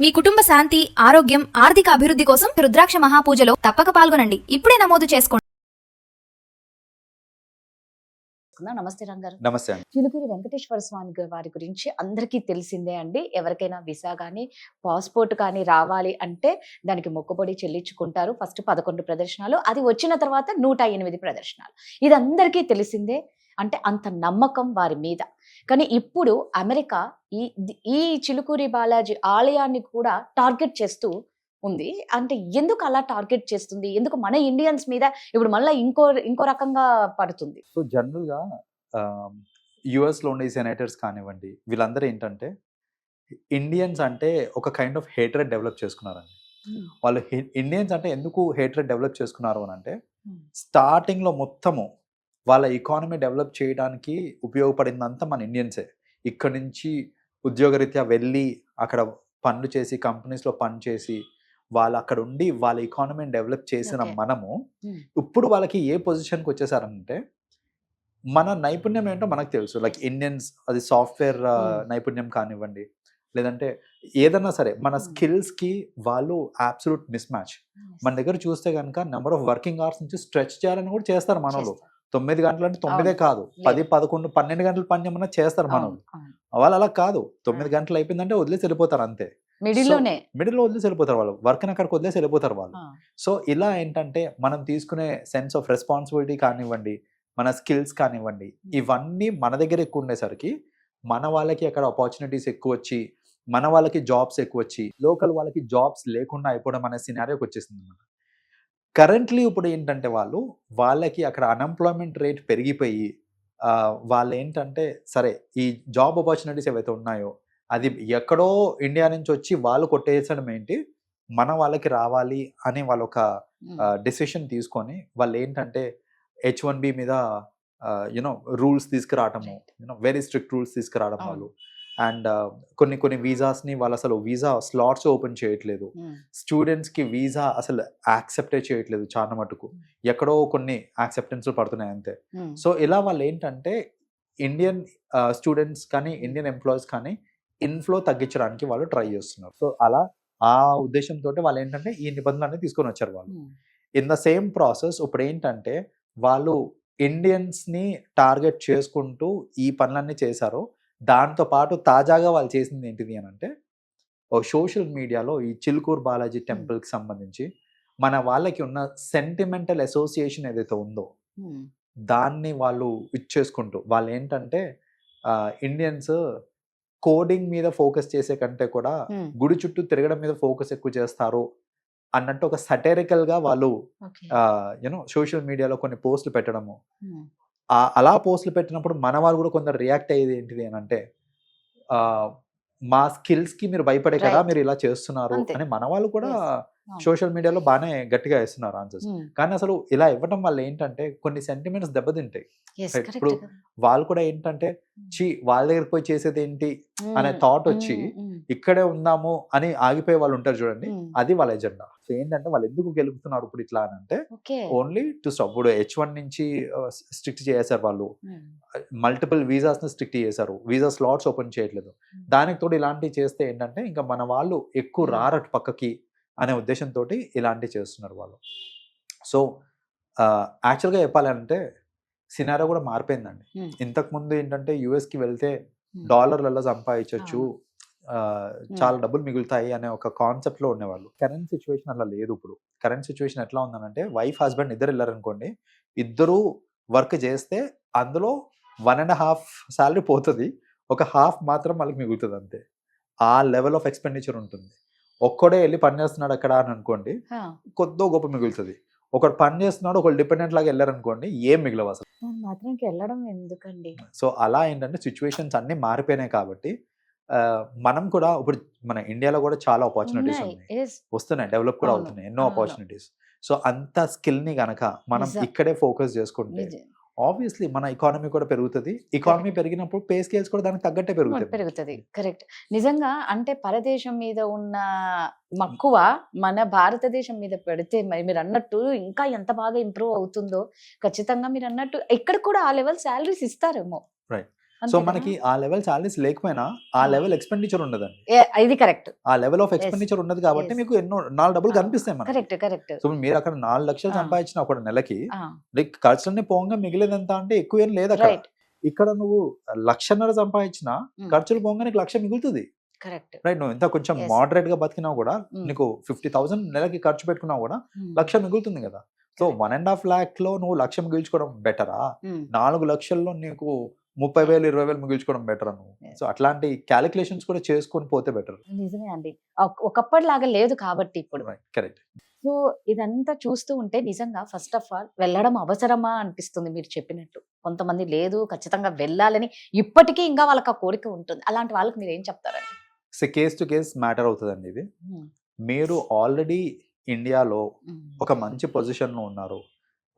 మీ కుటుంబ శాంతి, ఆరోగ్యం, ఆర్థిక అభివృద్ధి కోసం రుద్రాక్ష మహాపూజలో తప్పక పాల్గొనండి. ఇప్పుడే నమోదు చేసుకోండి. నమస్తే రంగారు. నమస్తే అండి. చిలుకూరి వెంకటేశ్వర స్వామి వారి గురించి అందరికీ తెలిసిందే అండి. ఎవరికైనా వీసా కానీ పాస్పోర్ట్ కానీ రావాలి అంటే దానికి మొక్కుబడి చెల్లించుకుంటారు. ఫస్ట్ 11 ప్రదర్శనలు, అది వచ్చిన తర్వాత 108 ప్రదర్శనలు. ఇది అందరికీ తెలిసిందే. అంటే అంత నమ్మకం వారి మీద. కానీ ఇప్పుడు అమెరికా ఈ చిలుకూరి బాలాజీ ఆలయాన్ని కూడా టార్గెట్ చేస్తూ ఉంది. అంటే ఎందుకు అలా టార్గెట్ చేస్తుంది? ఎందుకు మన ఇండియన్స్ మీద ఇప్పుడు మళ్ళీ ఇంకో రకంగా పడుతుంది? సో జనరల్గా యుఎస్లో ఉండే సెనేటర్స్ కానివ్వండి, వీళ్ళందరూ ఏంటంటే ఇండియన్స్ అంటే ఒక కైండ్ ఆఫ్ హేట్రెడ్ డెవలప్ చేసుకున్నారండి. వాళ్ళు ఇండియన్స్ అంటే ఎందుకు హేట్రెడ్ డెవలప్ చేసుకున్నారు అని అంటే, స్టార్టింగ్లో మొత్తము వాళ్ళ ఎకానమీ డెవలప్ చేయడానికి ఉపయోగపడిందంతా మన ఇండియన్సే. ఇక్కడ నుంచి ఉద్యోగరీత్యా వెళ్ళి అక్కడ పనులు చేసి, కంపెనీస్లో పని చేసి, వాళ్ళు అక్కడ ఉండి వాళ్ళ ఎకానమీని డెవలప్ చేసిన మనము ఇప్పుడు వాళ్ళకి ఏ పొజిషన్కి వచ్చేసారంటే, మన నైపుణ్యం ఏంటో మనకు తెలుసు. లైక్ ఇండియన్స్ అది సాఫ్ట్వేర్ నైపుణ్యం కానివ్వండి, లేదంటే ఏదన్నా సరే మన స్కిల్స్కి వాళ్ళు అబ్సల్యూట్ మిస్ మ్యాచ్. మన దగ్గర చూస్తే కనుక నెంబర్ ఆఫ్ వర్కింగ్ అవర్స్ నుంచి స్ట్రెచ్ చేయాలని కూడా చేస్తారు మనలో. 9 గంటలు అంటే 9 కాదు, 10, 11, 12 గంటలు పని చేయమన్నా చేస్తారు మనోళ్ళు. వాళ్ళు అలా కాదు, 9 గంటలు అయిపోయిందంటే వదిలేసి వెళ్ళిపోతారు అంతే. మిడిల్లో వదిలేసి వెళ్ళిపోతారు వాళ్ళు, వర్క్ని అక్కడికి వదిలేసి వెళ్ళిపోతారు వాళ్ళు. సో ఇలా ఏంటంటే మనం తీసుకునే సెన్స్ ఆఫ్ రెస్పాన్సిబిలిటీ కానివ్వండి, మన స్కిల్స్ కానివ్వండి, ఇవన్నీ మన దగ్గర ఎక్కువ ఉండేసరికి మన వాళ్ళకి అక్కడ ఆపర్చునిటీస్ ఎక్కువ వచ్చి, మన వాళ్ళకి జాబ్స్ ఎక్కువ వచ్చి, లోకల్ వాళ్ళకి జాబ్స్ లేకుండా అయిపోవడం అనే సినారియోకి వచ్చేసింది అన్నమాట. కరెంట్లీ ఇప్పుడు ఏంటంటే వాళ్ళకి అక్కడ అన్ఎంప్లాయ్మెంట్ రేట్ పెరిగిపోయి, వాళ్ళు ఏంటంటే సరే ఈ జాబ్ ఆపర్చునిటీస్ ఏవైతే ఉన్నాయో అది ఎక్కడో ఇండియా నుంచి వచ్చి వాళ్ళు కొట్టేసడం ఏంటి, మన వాళ్ళకి రావాలి అని వాళ్ళు ఒక డెసిషన్ తీసుకొని వాళ్ళు ఏంటంటే H1B మీద రూల్స్ తీసుకురావటము, వెరీ స్ట్రిక్ట్ రూల్స్ తీసుకురావడం వాళ్ళు. అండ్ కొన్ని వీసాస్ని వాళ్ళు అసలు వీసా స్లాట్స్ ఓపెన్ చేయట్లేదు. స్టూడెంట్స్కి వీసా అసలు యాక్సెప్టే చేయట్లేదు చాలా మటుకు, ఎక్కడో కొన్ని యాక్సెప్టెన్స్లు పడుతున్నాయి అంతే. సో ఇలా వాళ్ళు ఏంటంటే ఇండియన్ స్టూడెంట్స్ కానీ ఇండియన్ ఎంప్లాయీస్ కానీ ఇన్ఫ్లో తగ్గించడానికి వాళ్ళు ట్రై చేస్తున్నారు. సో అలా ఆ ఉద్దేశంతో వాళ్ళు ఏంటంటే ఈ నిబంధనలన్నీ తీసుకొని వచ్చారు వాళ్ళు. ఇన్ ద సేమ్ ప్రాసెస్ ఇప్పుడు ఏంటంటే వాళ్ళు ఇండియన్స్ని టార్గెట్ చేసుకుంటూ ఈ పనులన్నీ చేశారు. దాంతో పాటు తాజాగా వాళ్ళు చేసింది ఏంటిది అని అంటే, సోషల్ మీడియాలో ఈ చిలుకూరు బాలాజీ టెంపుల్కి సంబంధించి మన వాళ్ళకి ఉన్న సెంటిమెంటల్ అసోసియేషన్ ఏదైతే ఉందో దాన్ని వాళ్ళు ఇచ్చేసుకుంటూ వాళ్ళు ఏంటంటే ఇండియన్స్ కోడింగ్ మీద ఫోకస్ చేసే కంటే కూడా గుడి చుట్టూ తిరగడం మీద ఫోకస్ ఎక్కువ చేస్తారు అన్నట్టు ఒక సటైరికల్ గా వాళ్ళు సోషల్ మీడియాలో కొన్ని పోస్టులు పెట్టడము. అలా పోస్టులు పెట్టినప్పుడు మన వాళ్ళు కూడా కొందరు రియాక్ట్ అయ్యేది ఏంటిది అని అంటే, మా స్కిల్స్ కి మీరు భయపడే కదా మీరు ఇలా చేస్తున్నారు అని మన వాళ్ళు కూడా సోషల్ మీడియాలో బాగానే గట్టిగా వేస్తున్నారు ఆన్సర్స్. కానీ అసలు ఇలా ఇవ్వడం వల్ల ఏంటంటే కొన్ని సెంటిమెంట్స్ దెబ్బతింటాయి. ఇప్పుడు వాళ్ళు కూడా ఏంటంటే వాళ్ళ దగ్గరికి పోయి చేసేది ఏంటి అనే థాట్ వచ్చి ఇక్కడే ఉందాము అని ఆగిపోయే వాళ్ళు ఉంటారు చూడండి, అది వాళ్ళ ఎజెండా. సో ఏంటంటే వాళ్ళు ఎందుకు గెలుపుతున్నారు ఇప్పుడు ఇట్లా అని అంటే, ఓన్లీ టు స్టాప్. ఇప్పుడు H1 నుంచి స్ట్రిక్ట్ చేశారు వాళ్ళు, మల్టిపుల్ వీసాస్ ని స్ట్రిక్ట్ చేశారు, వీసా స్లాట్స్ ఓపెన్ చేయట్లేదు. దానికి తోడు ఇలాంటివి చేస్తే ఏంటంటే ఇంకా మన వాళ్ళు ఎక్కువ రారటు పక్కకి అనే ఉద్దేశంతో ఇలాంటివి చేస్తున్నారు వాళ్ళు. సో యాక్చువల్గా చెప్పాలంటే సినారో కూడా మారిపోయిందండి. ఇంతకుముందు ఏంటంటే యుఎస్కి వెళ్తే డాలర్లలో సంపాదించవచ్చు, చాలా డబ్బులు మిగులుతాయి అనే ఒక కాన్సెప్ట్లో ఉండేవాళ్ళు. కరెంట్ సిచ్యువేషన్ అలా లేదు. ఇప్పుడు కరెంట్ సిచ్యువేషన్ ఎట్లా ఉందనంటే, వైఫ్ హస్బెండ్ ఇద్దరు వెళ్ళారనుకోండి, ఇద్దరు వర్క్ చేస్తే అందులో 1.5 శాలరీ పోతుంది, ఒక హాఫ్ మాత్రం వాళ్ళకి మిగులుతుంది అంతే. ఆ లెవెల్ ఆఫ్ ఎక్స్పెండిచర్ ఉంటుంది. ఒక్కడే వెళ్ళి పని చేస్తున్నాడు అక్కడ అని అనుకోండి, కొద్దో గొప్ప మిగులుతుంది. ఒకడు పని చేస్తున్నాడు, ఒకళ్ళు డిపెండెంట్ లాగా వెళ్ళారనుకోండి, ఏం మిగలవు అసలు. వెళ్ళడం ఎందుకండి? సో అలా ఏంటంటే సిచ్యువేషన్స్ అన్ని మారిపోయినాయి కాబట్టి మనం కూడా ఇప్పుడు మన ఇండియాలో కూడా చాలా ఆపర్చునిటీస్ ఉన్నాయి, వస్తున్నాయి, డెవలప్ కూడా అవుతున్నాయి ఎన్నో ఆపర్చునిటీస్. సో అంత స్కిల్ ని గనక మనం ఇక్కడే ఫోకస్ చేసుకుంటే ఆబ్వియస్లీ మన ఎకానమీ కూడా పెరుగుతుంది. ఎకానమీ పెరిగినప్పుడు పే స్కేల్స్ కూడా దానికి తగ్గట్టే పెరుగుతుంది. కరెక్ట్. నిజంగా అంటే పరదేశం మీద ఉన్న మక్కువ మన భారతదేశం మీద పెడితే మరి మీరు అన్నట్టు ఇంకా ఎంత బాగా ఇంప్రూవ్ అవుతుందో ఖచ్చితంగా. మీరు అన్నట్టు ఇక్కడ కూడా ఆ లెవెల్ శాలరీస్ ఇస్తారేమో. రైట్. సో మనకి ఆ లెవెల్ సాలరీస్ లేకపోయినా ఆ లెవెల్ ఎక్స్పెండిచర్ ఉండదండి. ఇది కరెక్ట్. ఆ లెవెల్ ఆఫ్ ఎక్స్పెండిచర్ ఉండదు కాబట్టి Yes. మీకు ఎన్నో 4 డబ్బులు కనిపిస్తాయి మనకి. Correct correct. సో మీరు అక్కడ 4 లక్షలు Ah. సంపాదించిన ఒక నెలకి లైక్ ఖర్చులన్నీ పోగా మిగిలేదు ఎంత అంటే ఎక్కువ ఏం లేదు అక్కడ. రైట్ ఇక్కడ నువ్వు 1,50,000 సంపాదించిన ఖర్చులు పోగా నీకు 1,00,000 మిగులుతుంది. కరెక్ట్. రైట్, నువ్వు ఎంత కొంచెం Yes. మోడరేట్ గా బతికినా కూడా Mm. నీకు 50,000 నెలకి ఖర్చు పెట్టుకున్నా కూడా 1,00,000 మిగులుతుంది కదా. సో 1.5 lakh లో నువ్వు 1,00,000 మిగిల్చుకోవడం బెటరా, 4 లక్షల్లో నీకు 30,000 20,000 మిగిల్చుకోవడం బెటరా నువ్వు? Yes. సో అట్లాంటి క్యాలిక్యులేషన్స్ కూడా చేసుకొని పోతే బెటర్. నిజమే అండి. ఒకప్పటిలాగా లేదు కాబట్టి ఇప్పుడు. కరెక్ట్. సో ఇదంతా చూస్తూ ఉంటే నిజంగా ఫస్ట్ ఆఫ్ ఆల్ వెళ్ళడం అవసరమా అనిపిస్తుంది మీరు చెప్పినట్టు. కొంతమంది లేదు ఖచ్చితంగా వెళ్ళాలని ఇప్పటికీ ఇంకా వాళ్ళకి ఆ కోరిక ఉంటుంది. అలాంటి వాళ్ళకి మీరు ఏం చెప్తారండి? So case to case matter అవుతుందండి ఇది. మీరు ఆల్రెడీ ఇండియాలో ఒక మంచి పొజిషన్లో ఉన్నారు,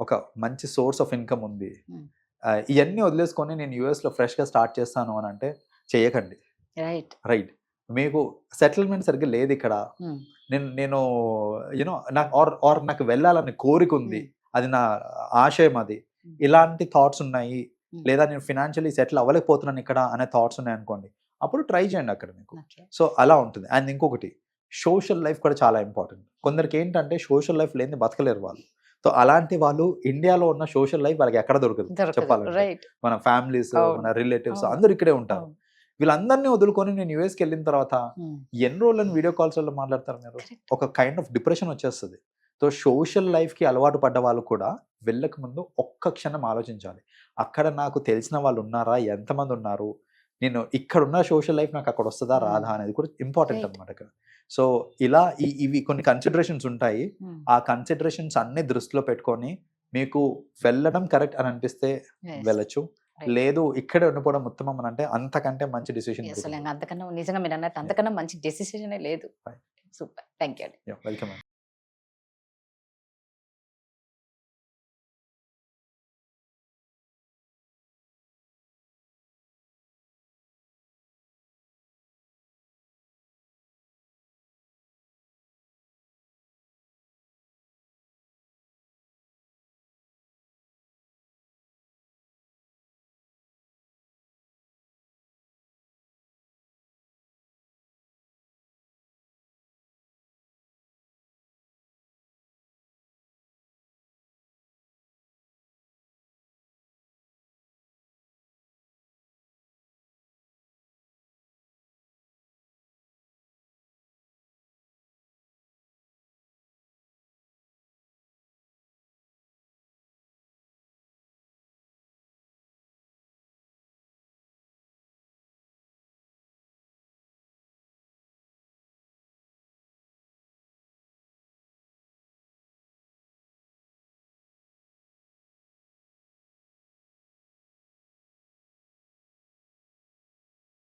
ఒక మంచి సోర్స్ ఆఫ్ ఇన్కమ్ ఉంది, Hmm. ఇవన్నీ వదిలేసుకొని నేను యూఎస్లో ఫ్రెష్గా స్టార్ట్ చేస్తాను అని అంటే చేయకండి. రైట్. రైట్, మీకు సెటిల్మెంట్ సరిగ్గా లేదు ఇక్కడ. నేను యూనో నాకు వెళ్ళాలని కోరిక ఉంది, అది నా ఆశయం, అది ఇలాంటి థాట్స్ ఉన్నాయి, లేదా నేను ఫినాన్షియలీ సెటిల్ అవ్వలేకపోతున్నాను ఇక్కడ అనే థాట్స్ ఉన్నాయి అనుకోండి, అప్పుడు ట్రై చేయండి అక్కడ మీకు. సో అలా ఉంటుంది. అండ్ ఇంకొకటి సోషల్ లైఫ్ కూడా చాలా ఇంపార్టెంట్. కొందరికి ఏంటంటే సోషల్ లైఫ్ లేని బతకలేరు వాళ్ళు. సో అలాంటి వాళ్ళు ఇండియాలో ఉన్న సోషల్ లైఫ్ వాళ్ళకి ఎక్కడ దొరకదు చెప్పాలంటే. రైట్. మన ఫ్యామిలీస్, అవును. మన రిలేటివ్స్ అవును. అందరూ ఇక్కడే ఉంటారు. వీళ్ళందరినీ వదులుకొని నేను యూఎస్కి వెళ్ళిన తర్వాత ఎన్ని రోజులను వీడియో కాల్స్ వల్ల మాట్లాడతారు మీరు? ఒక కైండ్ ఆఫ్ డిప్రెషన్ వచ్చేస్తుంది. సో సోషల్ లైఫ్కి అలవాటు పడ్డ వాళ్ళు కూడా వెళ్ళక ముందు ఒక్క క్షణం ఆలోచించాలి, అక్కడ నాకు తెలిసిన వాళ్ళు ఉన్నారా, ఎంతమంది ఉన్నారు, నేను ఇక్కడ ఉన్న సోషల్ లైఫ్ నాకు అక్కడ వస్తుందా రాదా అనేది కూడా ఇంపార్టెంట్ Right. అనమాట ఇక్కడ. సో ఇలా ఇవి కొన్ని కన్సిడరేషన్స్ ఉంటాయి. ఆ కన్సిడరేషన్స్ అన్ని దృష్టిలో పెట్టుకొని మీకు వెళ్ళడం కరెక్ట్ అని అనిపిస్తే వెళ్ళచ్చు, లేదు ఇక్కడే ఉండిపోవడం ఉత్తమం అని అంటే అంతకంటే మంచి డిసిషన్. అసలు అంతకన్నా నిజంగా మీరు అన్నట్టు అంతకన్నా మంచి డెసిషన్ లేదు. Right. సూపర్. థ్యాంక్ యూ అండి. వెల్కమ్.